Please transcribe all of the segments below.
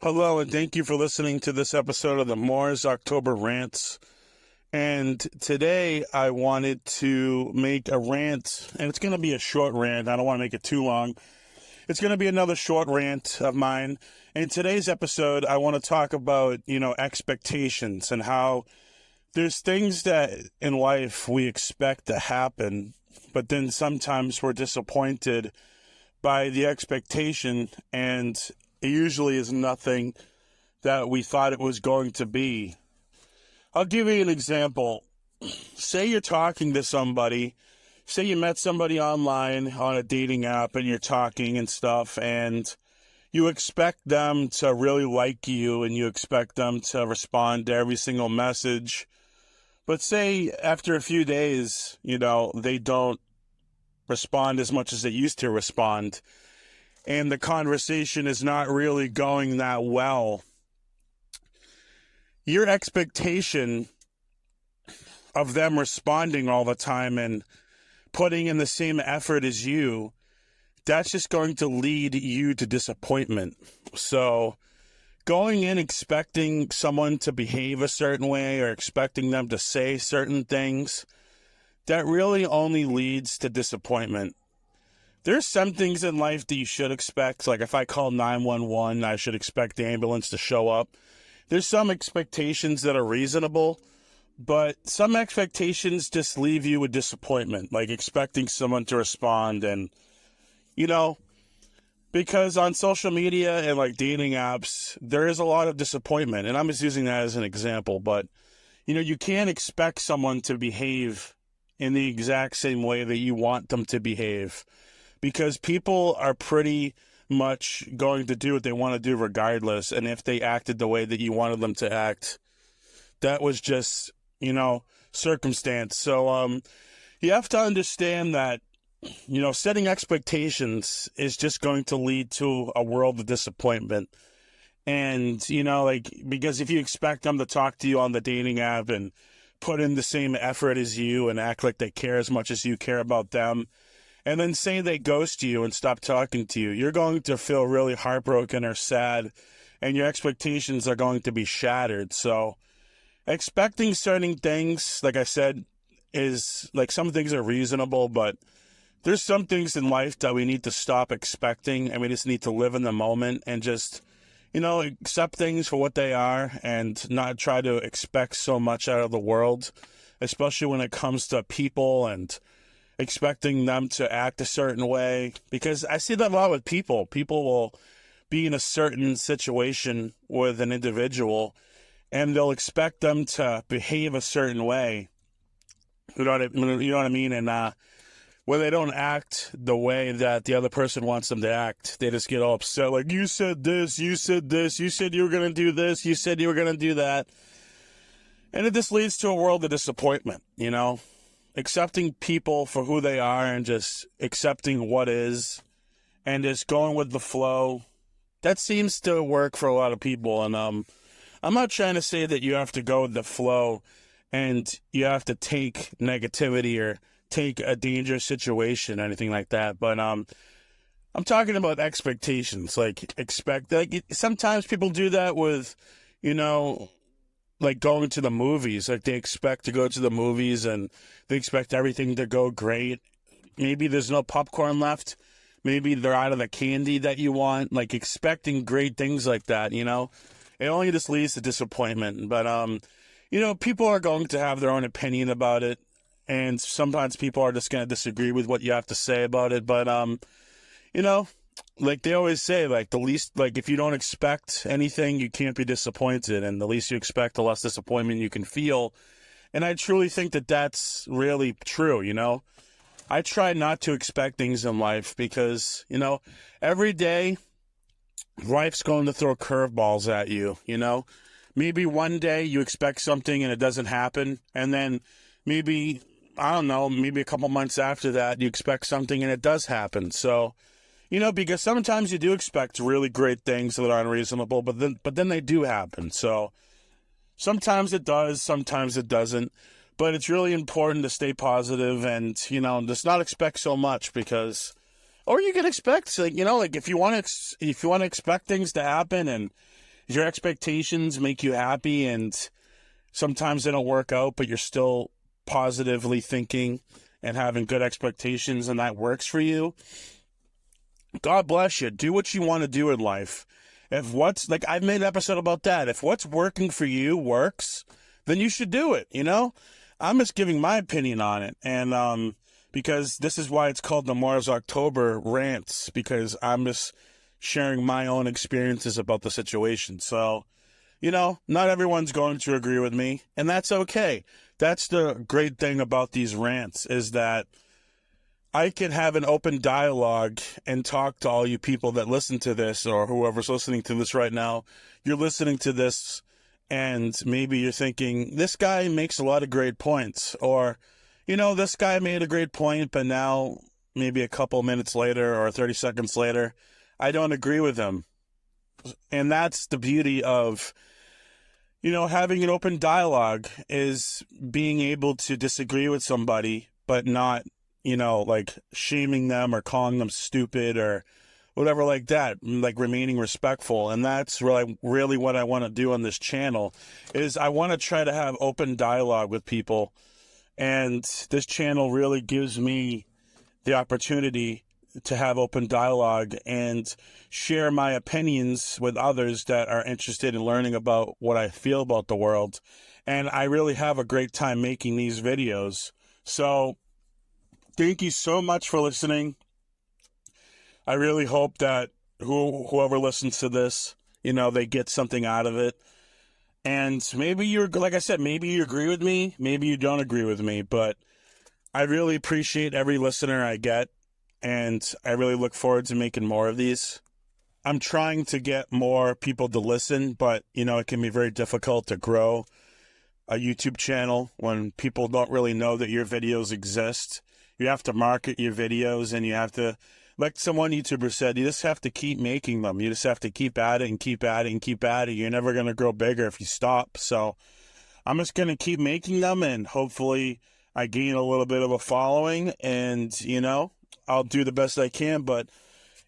Hello, and thank you for listening to this episode of the Moore's October Rants. And today I wanted to make a rant, and it's going to be a short rant. I don't want to make it too long. It's going to be another short rant of mine. In today's episode, I want to talk about, expectations and how there's things that in life we expect to happen, but then sometimes we're disappointed by the expectation, and it usually is nothing that we thought it was going to be. I'll give you an example. Say you're talking to somebody. Say you met somebody online on a dating app and you're talking and stuff, and you expect them to really like you and you expect them to respond to every single message. But say after a few days, they don't respond as much as they used to respond, and the conversation is not really going that well. Your expectation of them responding all the time and putting in the same effort as you, that's just going to lead you to disappointment. So going in expecting someone to behave a certain way or expecting them to say certain things, that really only leads to disappointment. There's some things in life that you should expect. Like if I call 911, I should expect the ambulance to show up. There's some expectations that are reasonable, but some expectations just leave you with disappointment, like expecting someone to respond. And, because on social media and like dating apps, there is a lot of disappointment. And I'm just using that as an example, but, you can't expect someone to behave in the exact same way that you want them to behave, because people are pretty much going to do what they want to do regardless. And if they acted the way that you wanted them to act, that was just, circumstance. So you have to understand that, setting expectations is just going to lead to a world of disappointment. And, because if you expect them to talk to you on the dating app and put in the same effort as you and act like they care as much as you care about them, and then say they ghost you and stop talking to you, you're going to feel really heartbroken or sad, and your expectations are going to be shattered. So expecting certain things, like I said, is like some things are reasonable, but there's some things in life that we need to stop expecting, and we just need to live in the moment and just, accept things for what they are and not try to expect so much out of the world, especially when it comes to people and expecting them to act a certain way. Because I see that a lot with people. People will be in a certain situation with an individual and they'll expect them to behave a certain way. You know what I mean? And when they don't act the way that the other person wants them to act, they just get all upset. Like, you said this, you said this, you said you were going to do this, you said you were going to do that. And it just leads to a world of disappointment, Accepting people for who they are and just accepting what is and just going with the flow. That seems to work for a lot of people. And I'm not trying to say that you have to go with the flow and you have to take negativity or take a dangerous situation or anything like that. But I'm talking about expectations. Sometimes people do that with, like going to the movies. Like they expect to go to the movies and they expect everything to go great. Maybe there's no popcorn left. Maybe they're out of the candy that you want. Like expecting great things like that, It only just leads to disappointment. But, people are going to have their own opinion about it. And sometimes people are just going to disagree with what you have to say about it. But, like they always say, like if you don't expect anything, you can't be disappointed. And the least you expect, the less disappointment you can feel. And I truly think that that's really true, I try not to expect things in life because, every day life's going to throw curveballs at you, Maybe one day you expect something and it doesn't happen. And then maybe a couple months after that, you expect something and it does happen. So, because sometimes you do expect really great things that are unreasonable, but then they do happen. So sometimes it does, sometimes it doesn't. But it's really important to stay positive and, just not expect so much because, or you can expect, if you want to expect things to happen and your expectations make you happy and sometimes they don't work out, but you're still positively thinking and having good expectations and that works for you, God bless you. Do what you want to do in life. If what's, like, I've made an episode about that. If what's working for you works, then you should do it, you know? I'm just giving my opinion on it. And, because this is why it's called the Mars October Rants, because I'm just sharing my own experiences about the situation. So, you know, not everyone's going to agree with me, and that's okay. That's the great thing about these rants, is that I can have an open dialogue and talk to all you people that listen to this, or whoever's listening to this right now. You're listening to this and maybe you're thinking, this guy makes a lot of great points, or, you know, this guy made a great point, but now maybe a couple minutes later or 30 seconds later, I don't agree with him. And that's the beauty of, you know, having an open dialogue, is being able to disagree with somebody, but not, you know, like shaming them or calling them stupid or whatever like that, like remaining respectful. And that's really what I want to do on this channel, is I want to try to have open dialogue with people. And this channel really gives me the opportunity to have open dialogue and share my opinions with others that are interested in learning about what I feel about the world. And I really have a great time making these videos. So thank you so much for listening. I really hope that whoever listens to this, you know, they get something out of it. And maybe you're, like I said, maybe you agree with me, maybe you don't agree with me, but I really appreciate every listener I get, and I really look forward to making more of these. I'm trying to get more people to listen, but, you know, it can be very difficult to grow a YouTube channel when people don't really know that your videos exist. You have to market your videos, and you have to, like some one YouTuber said, you just have to keep making them. You just have to keep at it and keep at it and keep at it. You're never going to grow bigger if you stop. So I'm just going to keep making them, and hopefully I gain a little bit of a following, and, you know, I'll do the best I can. But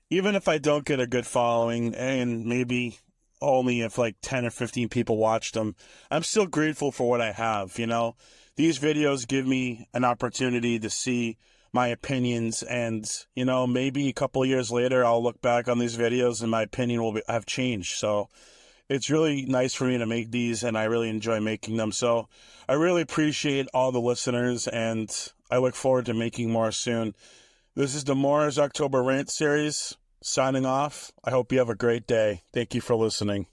even if I don't get a good following, and maybe only if like 10 or 15 people watch them, I'm still grateful for what I have, you know. These videos give me an opportunity to see my opinions, and, you know, maybe a couple of years later, I'll look back on these videos and my opinion will have changed. So it's really nice for me to make these, and I really enjoy making them. So I really appreciate all the listeners, and I look forward to making more soon. This is the Mars October Rant series, signing off. I hope you have a great day. Thank you for listening.